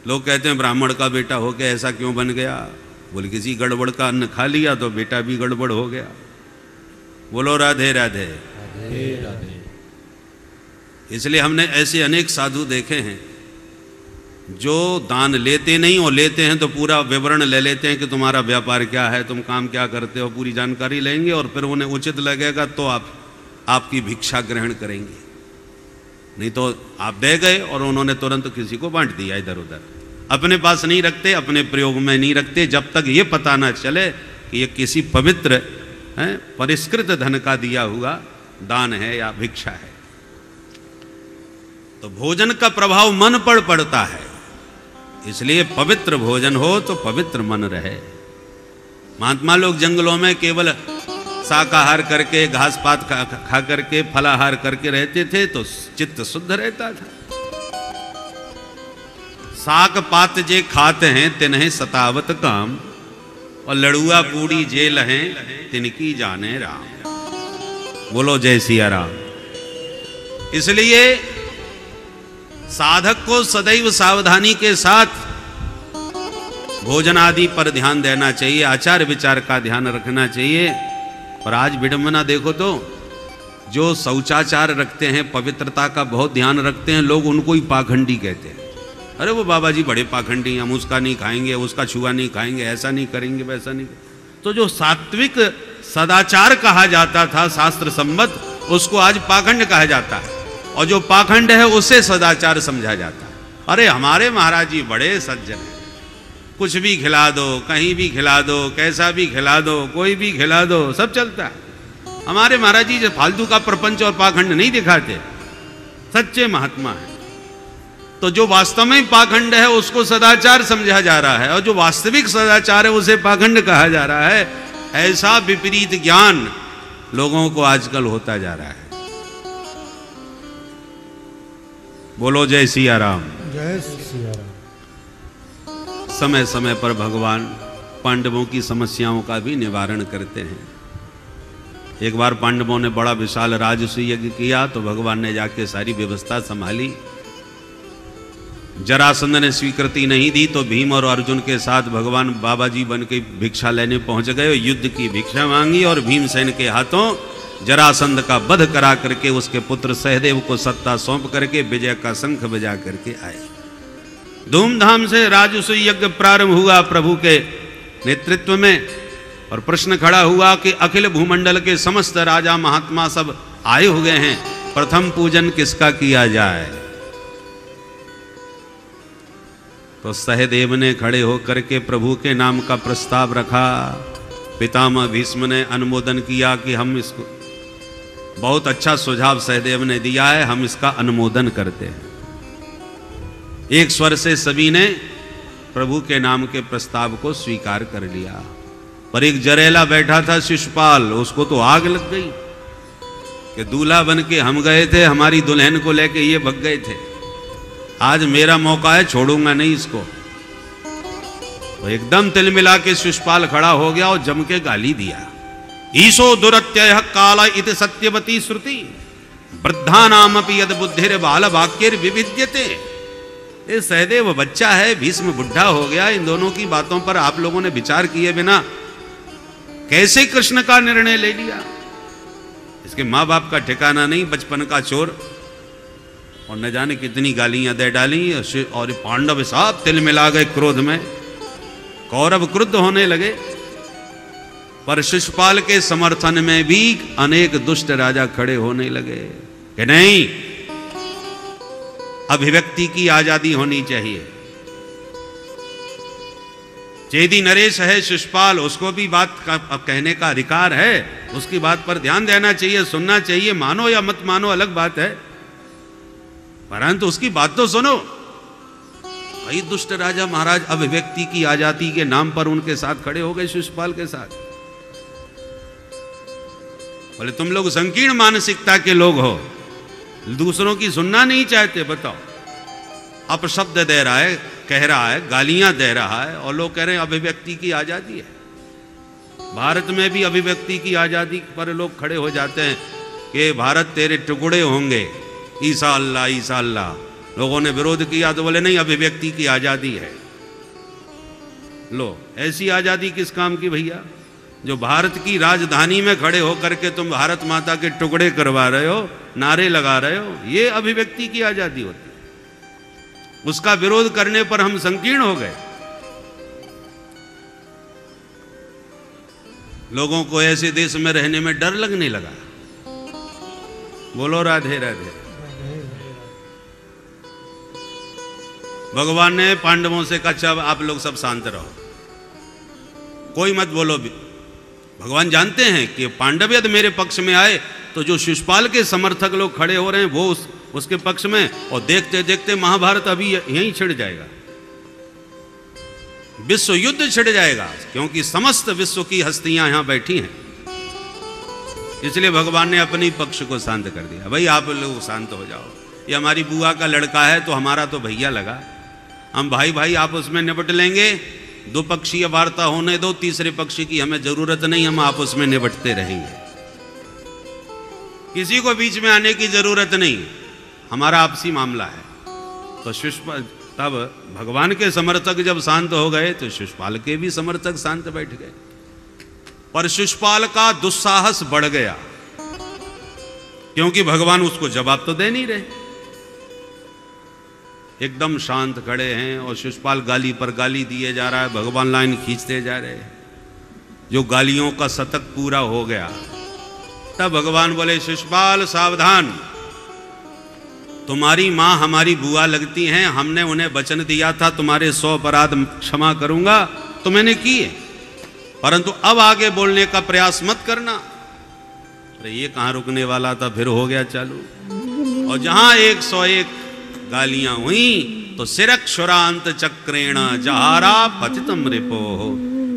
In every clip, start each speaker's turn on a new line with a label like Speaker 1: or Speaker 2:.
Speaker 1: लोग कहते हैं ब्राह्मण का बेटा हो के ऐसा क्यों बन गया? बोले किसी गड़बड़ का अन्न खा लिया तो बेटा भी गड़बड़ हो गया। बोलो राधे राधे।
Speaker 2: राधे राधे।
Speaker 1: इसलिए हमने ऐसे अनेक साधु देखे हैं जो दान लेते नहीं और लेते हैं तो पूरा विवरण ले लेते हैं कि तुम्हारा व्यापार क्या है, तुम काम क्या करते हो, पूरी जानकारी लेंगे और फिर उन्हें उचित लगेगा तो आपकी भिक्षा ग्रहण करेंगे। नहीं तो आप दे गए और उन्होंने तुरंत किसी को बांट दिया इधर उधर। अपने पास नहीं रखते, अपने प्रयोग में नहीं रखते, जब तक ये पता ना चले कि ये किसी पवित्र परिष्कृत धन का दिया हुआ दान है या भिक्षा है। तो भोजन का प्रभाव मन पर पड़ता है, इसलिए पवित्र भोजन हो तो पवित्र मन रहे। महात्मा लोग जंगलों में केवल शाकाहार करके, घास पात खा करके, फलाहार करके रहते थे तो चित्त शुद्ध रहता था। साग पात जे खाते हैं तिन्हें सतावत काम, और लड़ुआ पूड़ी जे लहें तिनकी जाने राम। बोलो जय सिया राम। इसलिए साधक को सदैव सावधानी के साथ भोजन आदि पर ध्यान देना चाहिए, आचार विचार का ध्यान रखना चाहिए। पर आज विडंबना देखो तो जो शौचाचार रखते हैं, पवित्रता का बहुत ध्यान रखते हैं, लोग उनको ही पाखंडी कहते हैं। अरे वो बाबा जी बड़े पाखंडी, हम उसका नहीं खाएंगे, उसका छुआ नहीं खाएंगे, ऐसा नहीं करेंगे, वैसा नहीं। तो जो सात्विक सदाचार कहा जाता था शास्त्र सम्मत, उसको आज पाखंड कहा जाता है, और जो पाखंड है उसे सदाचार समझा जाता है। अरे हमारे महाराज जी बड़े सज्जन हैं, कुछ भी खिला दो, कहीं भी खिला दो, कैसा भी खिला दो, कोई भी खिला दो, सब चलता है। हमारे महाराज जी फालतू का प्रपंच और पाखंड नहीं दिखाते, सच्चे महात्मा है। तो जो वास्तव में पाखंड है उसको सदाचार समझा जा रहा है, और जो वास्तविक सदाचार है उसे पाखंड कहा जा रहा है। ऐसा विपरीत ज्ञान लोगों को आजकल होता जा रहा है। बोलो जय सिया राम।
Speaker 2: जय सिया राम।
Speaker 1: समय समय पर भगवान पांडवों की समस्याओं का भी निवारण करते हैं। एक बार पांडवों ने बड़ा विशाल राजसूय यज्ञ किया तो भगवान ने जाके सारी व्यवस्था संभाली। जरासंध ने स्वीकृति नहीं दी तो भीम और अर्जुन के साथ भगवान बाबा जी बन के भिक्षा लेने पहुंच गए। युद्ध की भिक्षा मांगी और भीमसेन के हाथों जरासंध का वध करा करके उसके पुत्र सहदेव को सत्ता सौंप करके विजय का शंख बजा करके आए। धूमधाम से राजसूय यज्ञ प्रारंभ हुआ प्रभु के नेतृत्व में, और प्रश्न खड़ा हुआ कि अखिल भूमंडल के समस्त राजा महात्मा सब आए हुए हैं, प्रथम पूजन किसका किया जाए? तो सहदेव ने खड़े होकर के प्रभु के नाम का प्रस्ताव रखा। पितामह भीष्म ने अनुमोदन किया कि हम इसको, बहुत अच्छा सुझाव सहदेव ने दिया है, हम इसका अनुमोदन करते हैं। एक स्वर से सभी ने प्रभु के नाम के प्रस्ताव को स्वीकार कर लिया। पर एक जरेला बैठा था शिशुपाल, उसको तो आग लग गई कि दूल्हा बन के हम गए थे, हमारी दुल्हन को लेके ये भग गए थे, आज मेरा मौका है, छोड़ूंगा नहीं इसको। तो एकदम तिलमिला के शिशुपाल खड़ा हो गया और जम के गाली दिया। ईशो दुरत्ययः काल इति सत्यवती श्रुति, वृद्धानामपि यद बुद्धिर बाल वाक्यैर् विविद्यते। ये सहदेव बच्चा है, भीष्म बुढ़ा हो गया, इन दोनों की बातों पर आप लोगों ने विचार किए बिना कैसे कृष्ण का निर्णय ले लिया? इसके माँ बाप का ठिकाना नहीं, बचपन का चोर, और न जाने कितनी गालियां दे डाली। और पांडव साहब तिल मिला गए क्रोध में, कौरव क्रुद्ध होने लगे। पर शिशुपाल के समर्थन में भी अनेक दुष्ट राजा खड़े होने लगे कि नहीं, अभिव्यक्ति की आजादी होनी चाहिए। चेदी नरेश है शिशुपाल, उसको भी बात कहने का अधिकार है, उसकी बात पर ध्यान देना चाहिए, सुनना चाहिए, मानो या मत मानो अलग बात है, परंतु उसकी बात तो सुनो। कई दुष्ट राजा महाराज अभिव्यक्ति की आजादी के नाम पर उनके साथ खड़े हो गए, शिशुपाल के साथ। बोले तुम लोग संकीर्ण मानसिकता के लोग हो, दूसरों की सुनना नहीं चाहते। बताओ, अपशब्द दे रहा है, कह रहा है, गालियां दे रहा है, और लोग कह रहे हैं अभिव्यक्ति की आजादी है। भारत में भी अभिव्यक्ति की आजादी पर लोग खड़े हो जाते हैं कि भारत तेरे टुकड़े होंगे, ईसा अल्लाह ईसा अल्लाह। अरे लोगों ने विरोध किया तो बोले नहीं, अभिव्यक्ति की आजादी है। लो, ऐसी आजादी किस काम की भैया? जो भारत की राजधानी में खड़े होकर के तुम भारत माता के टुकड़े करवा रहे हो, नारे लगा रहे हो, ये अभिव्यक्ति की आजादी होती है। उसका विरोध करने पर हम संकीर्ण हो गए। लोगों को ऐसे देश में रहने में डर लगने लगा। बोलो राधे राधे। भगवान ने पांडवों से कहा, अच्छा आप लोग सब शांत रहो, कोई मत बोलो। भगवान जानते हैं कि पांडव यदि मेरे पक्ष में आए तो जो शिशुपाल के समर्थक लोग खड़े हो रहे हैं वो उसके पक्ष में, और देखते देखते महाभारत अभी यहीं छिड़ जाएगा, विश्व युद्ध छिड़ जाएगा, क्योंकि समस्त विश्व की हस्तियां यहां बैठी हैं। इसलिए भगवान ने अपनी पक्ष को शांत कर दिया। भाई आप लोग शांत हो जाओ, ये हमारी बुआ का लड़का है तो हमारा तो भैया लगा, हम भाई भाई आपस में निपट लेंगे, दो पक्षीय वार्ता होने दो, तीसरे पक्षी की हमें जरूरत नहीं, हम आपस में निपटते रहेंगे, किसी को बीच में आने की जरूरत नहीं, हमारा आपसी मामला है। तो शिशुपाल, तब भगवान के समर्थक जब शांत हो गए तो शिशुपाल के भी समर्थक शांत बैठ गए। पर शिशुपाल का दुस्साहस बढ़ गया, क्योंकि भगवान उसको जवाब तो दे नहीं रहे, एकदम शांत खड़े हैं और शिशुपाल गाली पर गाली दिए जा रहा है, भगवान लाइन खींचते जा रहे हैं। जो गालियों का शतक पूरा हो गया तब भगवान बोले, शिशुपाल सावधान, तुम्हारी मां हमारी बुआ लगती हैं, हमने उन्हें वचन दिया था तुम्हारे 100 अपराध क्षमा करूंगा, तो मैंने किए, परंतु अब आगे बोलने का प्रयास मत करना। अरे ये कहां रुकने वाला था, फिर हो गया चालू। और जहां 101 गालियां हुई तो सिरक्षुरांत चक्रेण जहारा पतितम रिपो,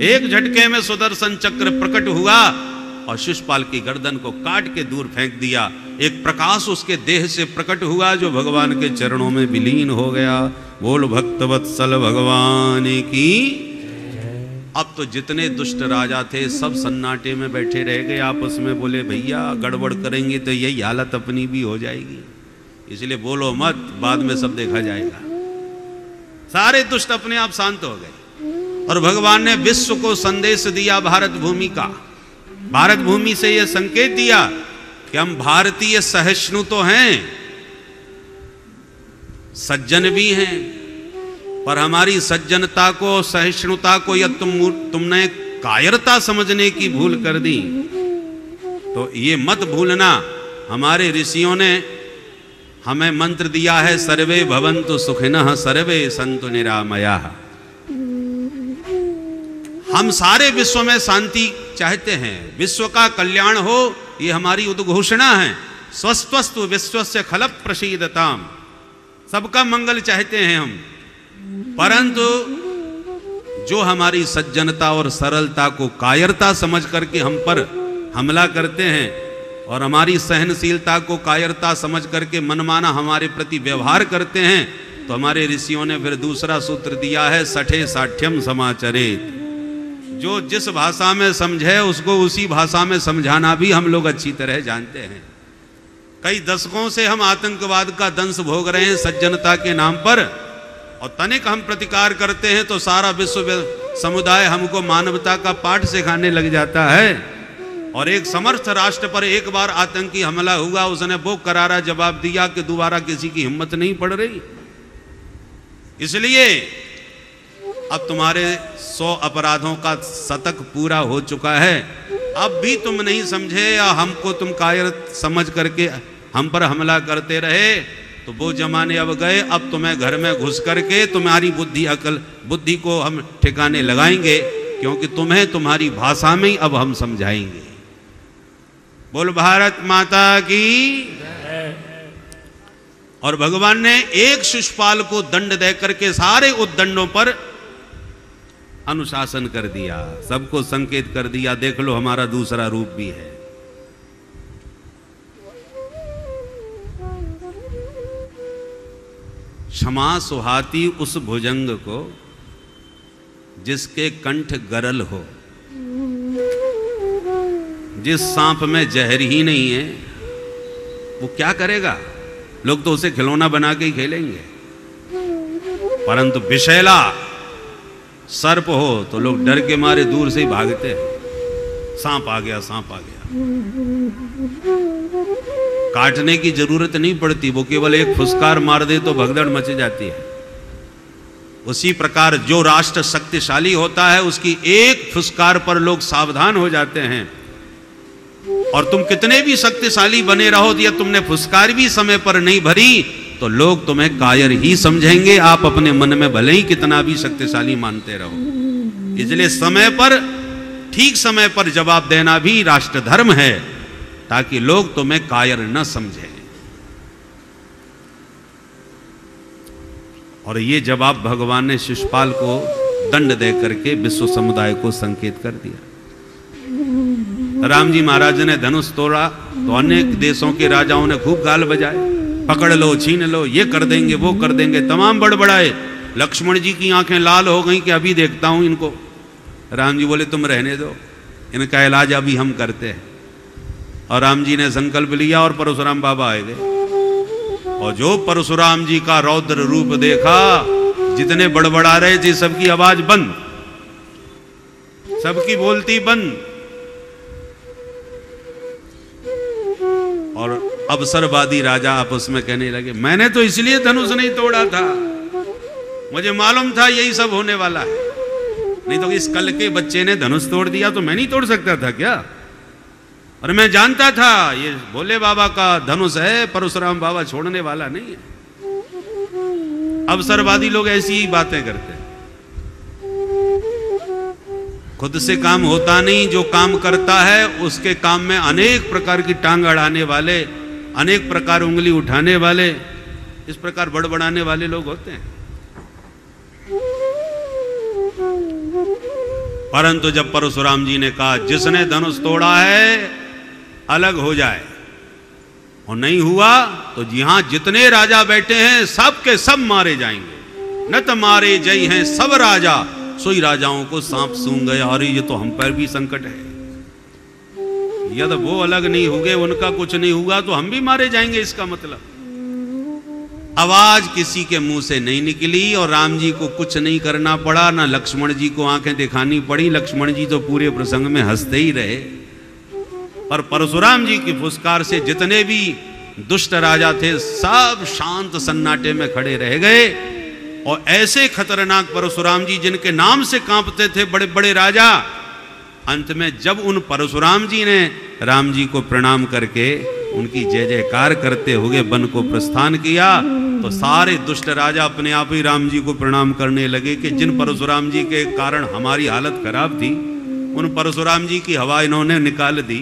Speaker 1: एक झटके में सुदर्शन चक्र प्रकट हुआ और शिशुपाल की गर्दन को काट के दूर फेंक दिया। एक प्रकाश उसके देह से प्रकट हुआ जो भगवान के चरणों में विलीन हो गया। बोल भक्तवत्सल भगवान की। अब तो जितने दुष्ट राजा थे सब सन्नाटे में बैठे रह गए, आपस में बोले भैया गड़बड़ करेंगे तो यही हालत अपनी भी हो जाएगी, इसलिए बोलो मत, बाद में सब देखा जाएगा। सारे दुष्ट अपने आप शांत हो गए और भगवान ने विश्व को संदेश दिया भारत भूमि का। भारत भूमि से यह संकेत दिया कि हम भारतीय सहिष्णु तो हैं, सज्जन भी हैं, पर हमारी सज्जनता को, सहिष्णुता को या तुमने कायरता समझने की भूल कर दी, तो ये मत भूलना। हमारे ऋषियों ने हमें मंत्र दिया है, सर्वे भवन्तु सुखिनः सर्वे सन्तु निरामयाः। हम सारे विश्व में शांति चाहते हैं, विश्व का कल्याण हो, ये हमारी उद्घोषणा है। स्वस्त्वस्तु विश्वस्य खल प्रसीदताम, सबका मंगल चाहते हैं हम, परंतु जो हमारी सज्जनता और सरलता को कायरता समझ करके हम पर हमला करते हैं और हमारी सहनशीलता को कायरता समझ करके मनमाना हमारे प्रति व्यवहार करते हैं, तो हमारे ऋषियों ने फिर दूसरा सूत्र दिया है, सठे साठ्यम समाचरेत। जो जिस भाषा में समझे उसको उसी भाषा में समझाना भी हम लोग अच्छी तरह जानते हैं। कई दशकों से हम आतंकवाद का दंश भोग रहे हैं सज्जनता के नाम पर, और तनिक हम प्रतिकार करते हैं तो सारा विश्व समुदाय हमको मानवता का पाठ सिखाने लग जाता है। और एक समर्थ राष्ट्र पर एक बार आतंकी हमला हुआ, उसने वो करारा जवाब दिया कि दोबारा किसी की हिम्मत नहीं पड़ रही। इसलिए अब तुम्हारे 100 अपराधों का शतक पूरा हो चुका है, अब भी तुम नहीं समझे या हमको तुम कायर समझ करके हम पर हमला करते रहे, तो वो जमाने अब गए। अब तुम्हें घर में घुस करके तुम्हारी बुद्धि को हम ठिकाने लगाएंगे, क्योंकि तुम्हें तुम्हारी भाषा में ही अब हम समझाएंगे। बोल भारत माता की। और भगवान ने एक शिशुपाल को दंड दे करके सारे उद्दंडों पर अनुशासन कर दिया, सबको संकेत कर दिया, देख लो हमारा दूसरा रूप भी है। क्षमा सुहाती उस भुजंग को जिसके कंठ गरल हो, जिस सांप में जहर ही नहीं है वो क्या करेगा? लोग तो उसे खिलौना बना के ही खेलेंगे, परंतु विषैला सर्प हो तो लोग डर के मारे दूर से ही भागते हैं। सांप आ गया, सांप आ गया। काटने की जरूरत नहीं पड़ती, वो केवल एक फुसकार मार दे तो भगदड़ मच जाती है। उसी प्रकार जो राष्ट्र शक्तिशाली होता है उसकी एक फुसकार पर लोग सावधान हो जाते हैं। और तुम कितने भी शक्तिशाली बने रहो, या तुमने फुसकार भी समय पर नहीं भरी तो लोग तुम्हें कायर ही समझेंगे, आप अपने मन में भले ही कितना भी शक्तिशाली मानते रहो। इसलिए समय पर, ठीक समय पर जवाब देना भी राष्ट्र धर्म है, ताकि लोग तुम्हें कायर न समझें। और ये जवाब भगवान ने शिशुपाल को दंड दे करके विश्व समुदाय को संकेत कर दिया। राम जी महाराज ने धनुष तोड़ा तो अनेक देशों के राजाओं ने खूब गाल बजाए, पकड़ लो, छीन लो, ये कर देंगे, वो कर देंगे, तमाम बड़बड़ाए। लक्ष्मण जी की आंखें लाल हो गई कि अभी देखता हूं इनको। राम जी बोले तुम रहने दो, इनका इलाज अभी हम करते हैं। और राम जी ने संकल्प लिया और परशुराम बाबा आए गए। और जो परशुराम जी का रौद्र रूप देखा, जितने बड़बड़ा रहे थे सबकी आवाज बंद, सबकी बोलती बंद। और अवसरवादी राजा आपस में कहने लगे, मैंने तो इसलिए धनुष नहीं तोड़ा था, मुझे मालूम था यही सब होने वाला है, नहीं तो इस कल के बच्चे ने धनुष तोड़ दिया तो मैं नहीं तोड़ सकता था क्या? और मैं जानता था ये भोले बाबा का धनुष है, परशुराम बाबा छोड़ने वाला नहीं है। अवसरवादी लोग ऐसी ही बातें करते हैं, खुद से काम होता नहीं, जो काम करता है उसके काम में अनेक प्रकार की टांग अड़ाने वाले, अनेक प्रकार उंगली उठाने वाले, इस प्रकार बड़बड़ाने वाले लोग होते हैं। परंतु जब परशुराम जी ने कहा जिसने धनुष तोड़ा है अलग हो जाए, और नहीं हुआ तो यहां जितने राजा बैठे हैं सब के सब मारे जाएंगे। न तो मारे जय हैं सब राजा, सोई राजाओं को सांप सूंघ गया। अरे ये तो हम पर भी संकट है, यदि वो अलग नहीं होंगे, उनका कुछ नहीं हुआ तो हम भी मारे जाएंगे। इसका मतलब आवाज किसी के मुंह से नहीं निकली और राम जी को कुछ नहीं करना पड़ा, ना लक्ष्मण जी को आंखें दिखानी पड़ी। लक्ष्मण जी तो पूरे प्रसंग में हंसते ही रहे। पर परशुराम जी की फुसकार से जितने भी दुष्ट राजा थे सब शांत सन्नाटे में खड़े रह गए। और ऐसे खतरनाक परशुराम जी जिनके नाम से कांपते थे बड़े बड़े राजा, अंत में जब उन परशुराम जी ने राम जी को प्रणाम करके उनकी जय जयकार करते हुए वन को प्रस्थान किया, तो सारे दुष्ट राजा अपने आप ही राम जी को प्रणाम करने लगे कि जिन परशुराम जी के कारण हमारी हालत खराब थी, उन परशुराम जी की हवा इन्होंने निकाल दी।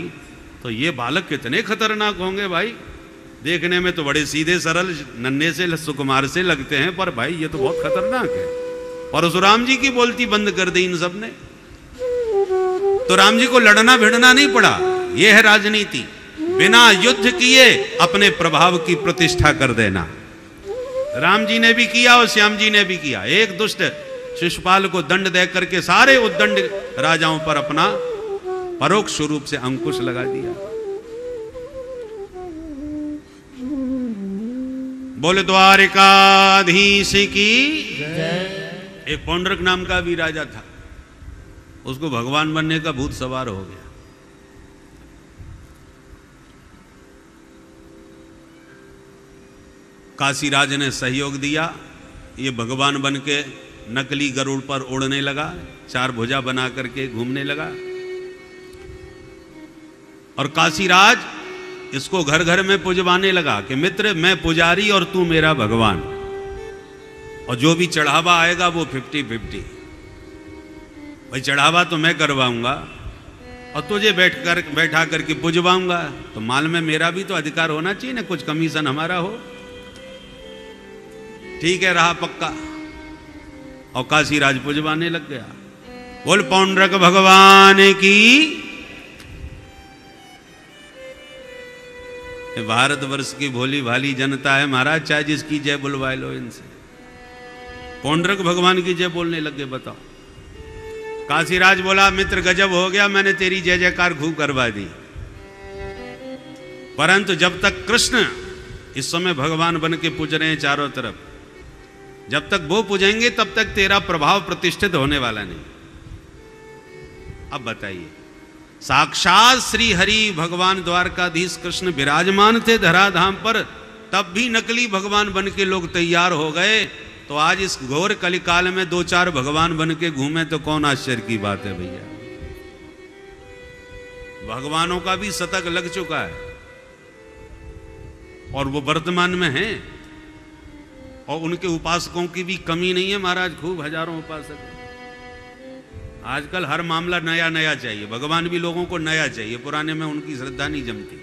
Speaker 1: तो ये बालक कितने खतरनाक होंगे भाई, देखने में तो बड़े सीधे सरल नन्हे से सुकुमार से लगते हैं, पर भाई ये तो बहुत खतरनाक है। परशुराम जी की बोलती बंद कर दी इन सब ने। तो राम जी को लड़ना भिड़ना नहीं पड़ा, यह है राजनीति। बिना युद्ध किए अपने प्रभाव की प्रतिष्ठा कर देना। राम जी ने भी किया और श्याम जी ने भी किया। एक दुष्ट शिशुपाल को दंड दे करके सारे उद्दंड राजाओं पर अपना परोक्ष रूप से अंकुश लगा दिया। बोले द्वारिकाधीश की। एक पौंड्रक नाम का भी राजा था, उसको भगवान बनने का भूत सवार हो गया। काशीराज ने सहयोग दिया, ये भगवान बन के नकली गरुड़ पर उड़ने लगा, चार भुजा बना करके घूमने लगा। और काशीराज इसको घर घर में पुजवाने लगा कि मित्र मैं पुजारी और तू मेरा भगवान, और जो भी चढ़ावा आएगा वो 50-50। भाई चढ़ावा तो मैं करवाऊंगा और तुझे बैठा करके पुजवाऊंगा, तो माल में मेरा भी तो अधिकार होना चाहिए ना, कुछ कमीशन हमारा हो। ठीक है, रहा पक्का। और काशीराज पुजवाने लग गया। बोल पौंड्रक भगवान की। भारतवर्ष की भोली भाली जनता है महाराज, चाहे जिसकी जय बुलवा लो इनसे। पौंड्रक भगवान की जय बोलने लगे। बताओ, काशीराज बोला मित्र गजब हो गया, मैंने तेरी जय जयकार खूब करवा दी, परंतु जब तक कृष्ण इस समय भगवान बन के पूज रहे हैं चारों तरफ, जब तक वो पूजेंगे तब तक तेरा प्रभाव प्रतिष्ठित होने वाला नहीं। अब बताइए, साक्षात श्री हरि भगवान द्वारकाधीश कृष्ण विराजमान थे धराधाम पर, तब भी नकली भगवान बन के लोग तैयार हो गए, तो आज इस घोर कलिकाल में 2-4 भगवान बन के घूमे तो कौन आश्चर्य की बात है भैया। भगवानों का भी शतक लग चुका है और वो वर्तमान में हैं, और उनके उपासकों की भी कमी नहीं है महाराज, खूब हजारों उपासक। आजकल हर मामला नया नया चाहिए, भगवान भी लोगों को नया चाहिए, पुराने में उनकी श्रद्धा नहीं जमती।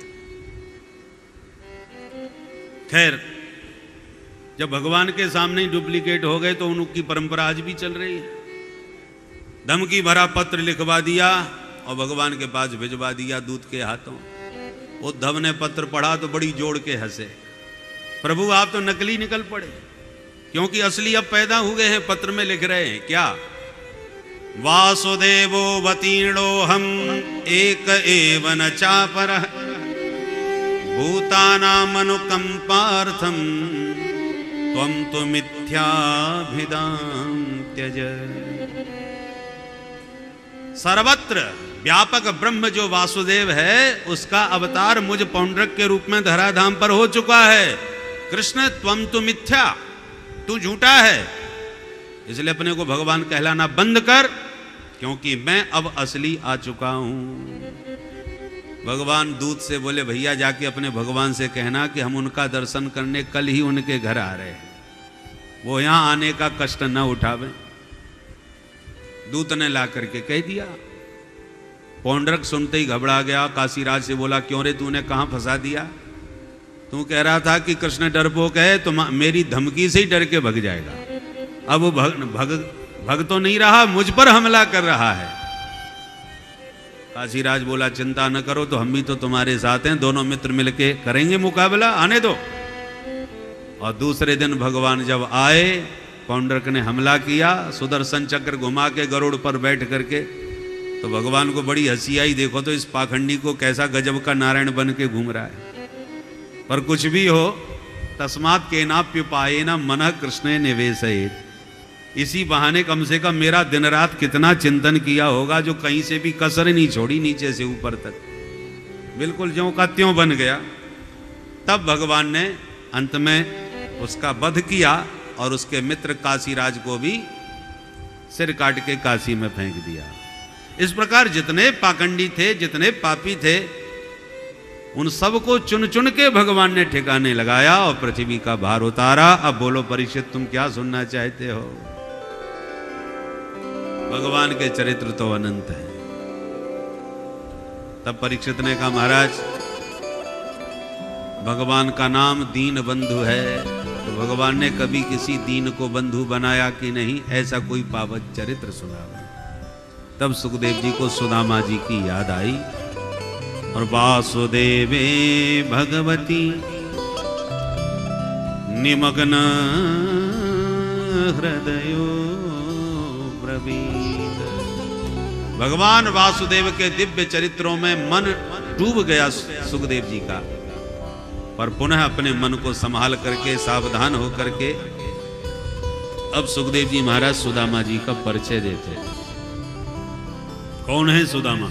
Speaker 1: खैर, जब भगवान के सामने ही डुप्लीकेट हो गए तो उनकी परंपरा आज भी चल रही है। धमकी भरा पत्र लिखवा दिया और भगवान के पास भिजवा दिया दूत के हाथों। उद्धव ने पत्र पढ़ा तो बड़ी जोड़ के हंसे, प्रभु आप तो नकली निकल पड़े, क्योंकि असली अब पैदा हुए हैं। पत्र में लिख रहे हैं क्या, वासुदेवो वतीर्णो हम एक एव न चापरः भूतानां अनुकंपार्थम त्वं तु मिथ्याभिधां त्यज। सर्वत्र व्यापक ब्रह्म जो वासुदेव है, उसका अवतार मुझ पौंड्रक के रूप में धराधाम पर हो चुका है। कृष्ण त्वं तु मिथ्या, तू झूठा है, इसलिए अपने को भगवान कहलाना बंद कर, क्योंकि मैं अब असली आ चुका हूं। भगवान दूत से बोले, भैया जाके अपने भगवान से कहना कि हम उनका दर्शन करने कल ही उनके घर आ रहे हैं, वो यहां आने का कष्ट न उठावे। दूत ने ला करके कह दिया। पौंड्रक सुनते ही घबरा गया, काशीराज से बोला, क्यों रे तूने कहां फंसा दिया? तू कह रहा था कि कृष्ण डरपोक है तो मेरी धमकी से ही डर के भग जाएगा, अब वो भग तो नहीं रहा, मुझ पर हमला कर रहा है। काशीराज बोला, चिंता न करो, तो हम भी तो तुम्हारे साथ हैं, दोनों मित्र मिलके करेंगे मुकाबला, आने दो। और दूसरे दिन भगवान जब आए, पौंड्रक ने हमला किया, सुदर्शन चक्र घुमा के गरुड़ पर बैठ करके, तो भगवान को बड़ी हंसी आई, देखो तो इस पाखंडी को कैसा गजब का नारायण बन के घूम रहा है। पर कुछ भी हो, तस्मात् केनाप्युपायेन मनः कृष्णे निवेशयेत्, इसी बहाने कम से कम मेरा दिन रात कितना चिंतन किया होगा, जो कहीं से भी कसर नहीं छोड़ी, नीचे से ऊपर तक बिल्कुल ज्यों का त्यों बन गया। तब भगवान ने अंत में उसका वध किया और उसके मित्र काशीराज को भी सिर काट के काशी में फेंक दिया। इस प्रकार जितने पाखंडी थे, जितने पापी थे, उन सबको चुन चुन के भगवान ने ठिकाने लगाया और पृथ्वी का भार उतारा। अब बोलो परीक्षित, तुम क्या सुनना चाहते हो? भगवान के चरित्र तो अनंत है। तब परीक्षित ने कहा, महाराज भगवान का नाम दीन बंधु है, तो भगवान ने कभी किसी दीन को बंधु बनाया कि नहीं? ऐसा कोई पावन चरित्र सुना। तब सुखदेव जी को सुदामा जी की याद आई और वासुदेवे भगवती निमग्न हृदयो ब्रवीत। भगवान वासुदेव के दिव्य चरित्रों में मन डूब गया सुखदेव जी का, पर पुनः अपने मन को संभाल करके, सावधान होकर के अब सुखदेव जी महाराज सुदामा जी का परिचय देते। कौन है सुदामा?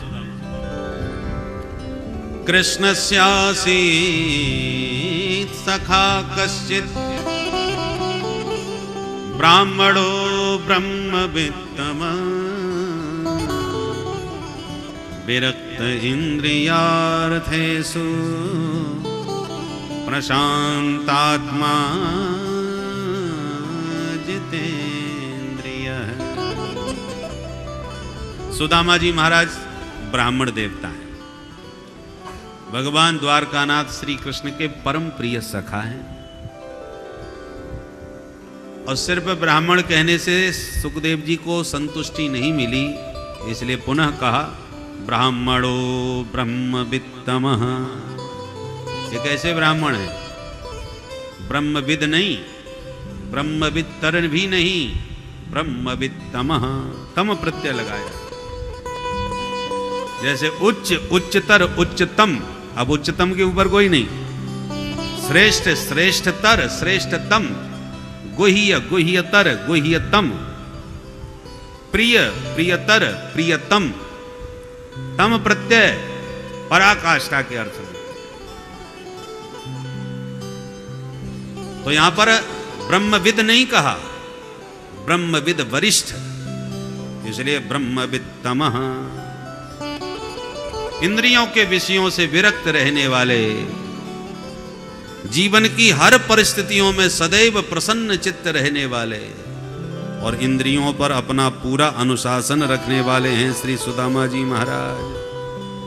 Speaker 1: कृष्णस्यासीत् सखा कश्चित् ब्राह्मणो ब्रह्मवित्तमः विरक्त इंद्रियार्थेषु प्रशांतात्मा जितेन्द्रियः। सुदामा जी महाराज ब्राह्मण देवता हैं, भगवान द्वारकानाथ श्री कृष्ण के परम प्रिय सखा हैं। और सिर्फ ब्राह्मण कहने से सुखदेव जी को संतुष्टि नहीं मिली, इसलिए पुनः कहा ब्राह्मणो ब्रह्मवित्तमः। ये कैसे ब्राह्मण है? ब्रह्मविद नहीं, ब्रह्मवित्तर भी नहीं, ब्रह्मवित्तमः, तम प्रत्यय लगाया। जैसे उच्च, उच्चतर, उच्चतम, अब उच्चतम के ऊपर कोई नहीं, श्रेष्ठ श्रेष्ठतर श्रेष्ठतम, गुह्य गुह्यतर गुह्यतम, प्रिय प्रियतर प्रियतम। तम प्रत्यय पराकाष्ठा के अर्थ में। तो यहां पर ब्रह्मविद नहीं कहा, ब्रह्मविद वरिष्ठ, इसलिए ब्रह्मविद तमः। इंद्रियों के विषयों से विरक्त रहने वाले, जीवन की हर परिस्थितियों में सदैव प्रसन्न चित्त रहने वाले और इंद्रियों पर अपना पूरा अनुशासन रखने वाले हैं श्री सुदामा जी महाराज।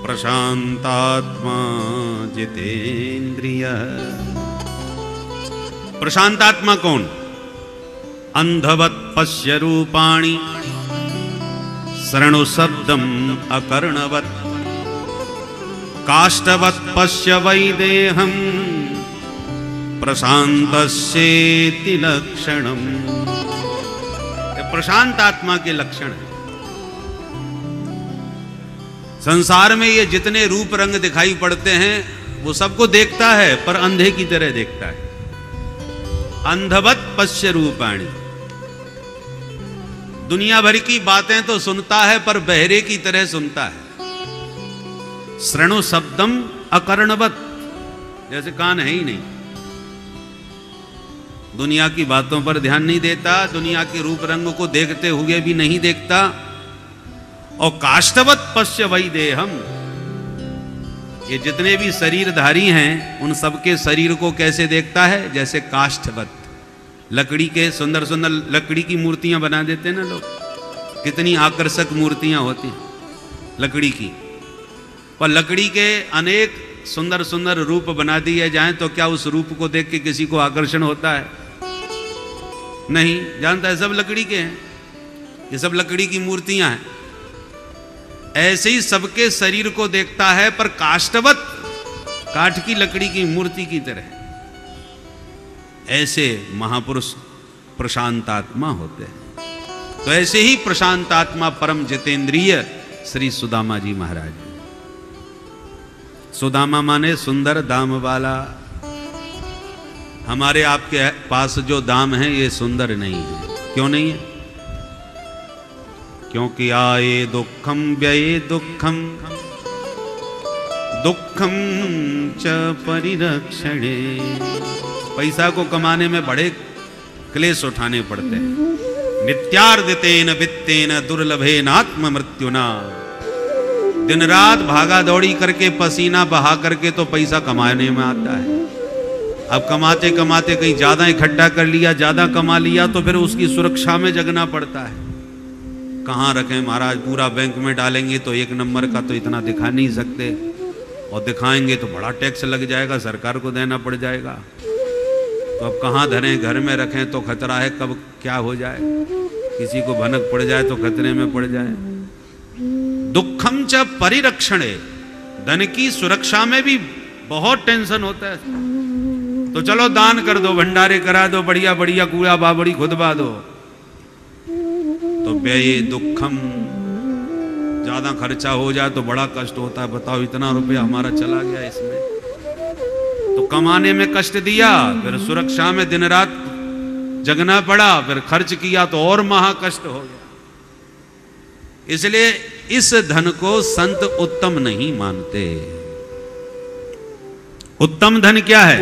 Speaker 1: प्रशांतात्मा जितेंद्रिय। प्रशांतात्मा कौन? अंधवत पश्य रूपाणि शरणु शब्दम अकर्णवत, काष्ठवत पश्य वैदेहम प्रशांतस्येति लक्षणम। प्रशांत आत्मा के लक्षण है। संसार में ये जितने रूप रंग दिखाई पड़ते हैं वो सबको देखता है, पर अंधे की तरह देखता है। अंधवत पश्य रूपाणि। दुनिया भर की बातें तो सुनता है पर बहरे की तरह सुनता है। श्रृणु शब्दम अकर्णवत, जैसे कान है ही नहीं, दुनिया की बातों पर ध्यान नहीं देता, दुनिया के रूप रंग को देखते हुए भी नहीं देखता। और काष्ठवत पश्य वैदेहम, ये जितने भी शरीरधारी हैं उन सबके शरीर को कैसे देखता है? जैसे काष्ठवत, लकड़ी के सुंदर सुंदर लकड़ी की मूर्तियां बना देते हैं ना लोग, कितनी आकर्षक मूर्तियां होती हैं लकड़ी की। पर लकड़ी के अनेक सुंदर सुंदर रूप बना दिए जाएं तो क्या उस रूप को देख के किसी को आकर्षण होता है? नहीं, जानता है सब लकड़ी के हैं, ये सब लकड़ी की मूर्तियां हैं। ऐसे ही सबके शरीर को देखता है, पर काष्ठवत, काठ की लकड़ी की मूर्ति की तरह। ऐसे महापुरुष प्रशांतात्मा होते हैं। तो ऐसे ही प्रशांतात्मा परम जितेंद्रिय श्री सुदामा जी महाराज। सुदामा माने सुंदर दाम वाला। हमारे आपके पास जो दाम है ये सुंदर नहीं है। क्यों नहीं है? क्योंकि आए दुखम व्यये दुखम, दुखम च परिरक्षणे। पैसा को कमाने में बड़े क्लेश उठाने पड़ते हैं। नित्यार्जितेन वित्तेन दुर्लभेन आत्म मृत्युना। दिन रात भागा दौड़ी करके पसीना बहा करके तो पैसा कमाने में आता है। अब कमाते कमाते कहीं ज्यादा इकट्ठा कर लिया, ज्यादा कमा लिया तो फिर उसकी सुरक्षा में जगना पड़ता है। कहाँ रखें महाराज? पूरा बैंक में डालेंगे तो एक नंबर का तो इतना दिखा नहीं सकते, और दिखाएंगे तो बड़ा टैक्स लग जाएगा, सरकार को देना पड़ जाएगा। तो अब कहाँ धरें? घर में रखें तो खतरा है कब क्या हो जाए, किसी को भनक पड़ जाए तो खतरे में पड़ जाए। दुखम च परिरक्षणे, धन की सुरक्षा में भी बहुत टेंशन होता है। तो चलो दान कर दो, भंडारे करा दो, बढ़िया बढ़िया कूड़ा बाबड़ी खुदवा दो। तो व्यय दुखम, ज्यादा खर्चा हो जाए तो बड़ा कष्ट होता है। बताओ, इतना रुपया हमारा चला गया इसमें। तो कमाने में कष्ट दिया, फिर सुरक्षा में दिन रात जगना पड़ा, फिर खर्च किया तो और महा कष्ट हो गया। इसलिए इस धन को संत उत्तम नहीं मानते। उत्तम धन क्या है?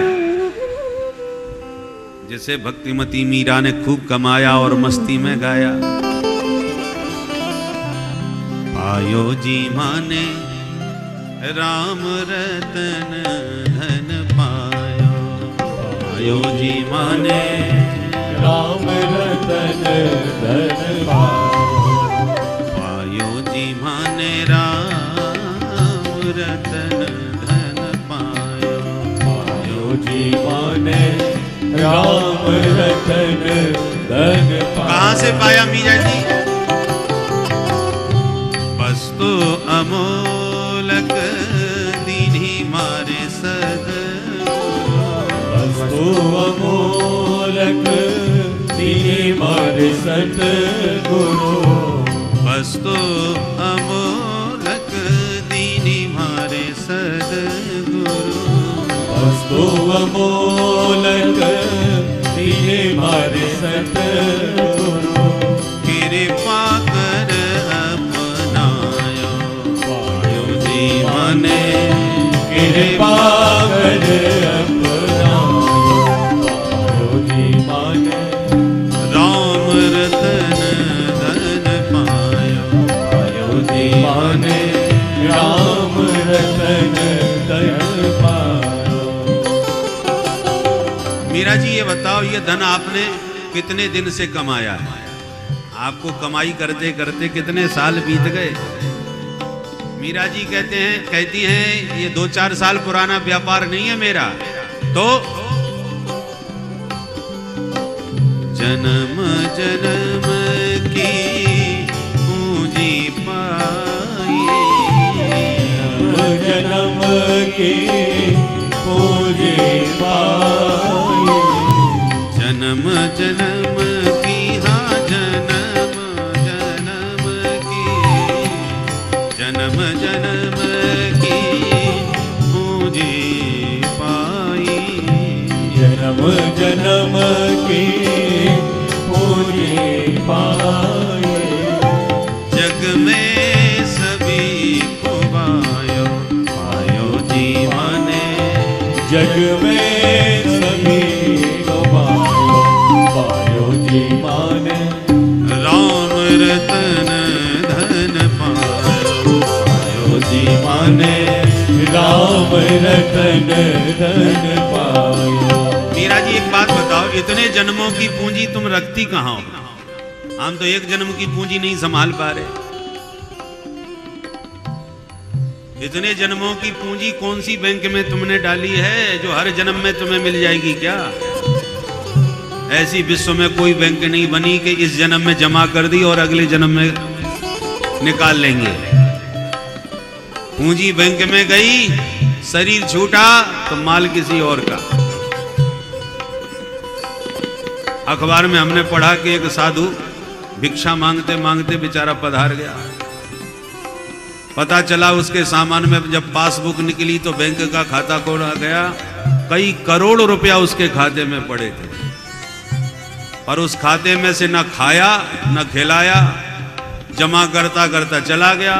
Speaker 1: जिसे भक्तिमती मीरा ने खूब कमाया और मस्ती में गाया। पायो जी माने राम रतन धन पायो, पायो जी माने
Speaker 2: राम रतन धन पायो,
Speaker 1: पायो जी माने राम रतन धन पायो,
Speaker 2: पायो जी माने राम रतन धन पायो।
Speaker 1: कहाँ से पाया मीरा जी? वस्तु अमोलक दीन्ही मारे सद्गुरु,
Speaker 2: वस्तु अमोलक दीन्ही मारे सद्गुरु,
Speaker 1: वस्तु अमोलक दीन्ही मारे सद्गुरु।
Speaker 2: वस्तु अमोलक दीने मारे सतगुरु
Speaker 1: कृपा कर अपनायो पायो जीवन
Speaker 2: कृपा कर अपनायो पायो जीवन
Speaker 1: राम रतन धन पायो
Speaker 2: पायो जीवन राम रतन धन पायो।
Speaker 1: मीरा जी ये बताओ, ये धन आपने कितने दिन से कमाया है? आपको कमाई करते करते कितने साल बीत गए? मीरा जी कहती हैं ये 2-4 साल पुराना व्यापार नहीं है मेरा, तो जन्म जन्म की पूंजी पाई,
Speaker 2: जन्म की पूंजी पाई,
Speaker 1: जन्म जन्म की, हाँ जन्म जन्म की, जन्म जन्म की पूंजी पाई,
Speaker 2: जन्म जन्म की पूंजी पाई।
Speaker 1: जग में सभी को पायो पायो जीवन,
Speaker 2: जग में सभी को पायो पायो जीवन,
Speaker 1: राम रतन धन पायो पायो जीवन,
Speaker 2: राम रतन धन पायो।
Speaker 1: मीरा जी एक बात बताओ, इतने जन्मों की पूंजी तुम रखती कहाँ हो? हम तो एक जन्म की पूंजी नहीं संभाल पा रहे। इतने जन्मों की पूंजी कौन सी बैंक में तुमने डाली है जो हर जन्म में तुम्हें मिल जाएगी क्या? ऐसी विश्व में कोई बैंक नहीं बनी कि इस जन्म में जमा कर दी और अगले जन्म में निकाल लेंगे। पूंजी बैंक में गई, शरीर छूटा तो माल किसी और का। अखबार में हमने पढ़ा कि एक साधु भिक्षा मांगते मांगते बेचारा पधार गया। पता चला उसके सामान में जब पासबुक निकली तो बैंक का खाता खोला गया, कई करोड़ रुपया उसके खाते में पड़े थे, और उस खाते में से न खाया न खिलाया, जमा करता करता चला गया,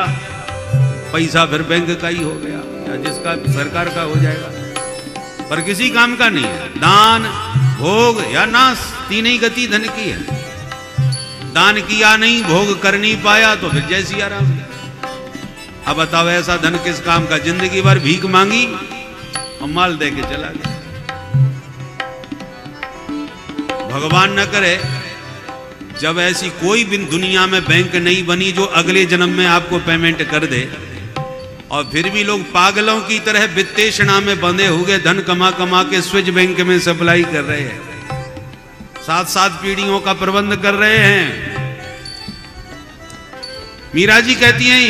Speaker 1: पैसा फिर बैंक का ही हो गया या जिसका सरकार का हो जाएगा, पर किसी काम का नहीं है। दान भोग या नाश तीन ही गति धन की है। दान किया नहीं, भोग कर नहीं पाया तो फिर जैसी आराम। अब बताओ ऐसा धन किस काम का? जिंदगी भर भीख मांगी और माल दे के चला गया। भगवान न करे जब ऐसी कोई भी दुनिया में बैंक नहीं बनी जो अगले जन्म में आपको पेमेंट कर दे, और फिर भी लोग पागलों की तरह वित्तेषणा में बंधे हुए धन कमा कमा के स्विच बैंक में सप्लाई कर रहे हैं, 7-7 पीढ़ियों का प्रबंध कर रहे हैं। मीरा जी कहती हैं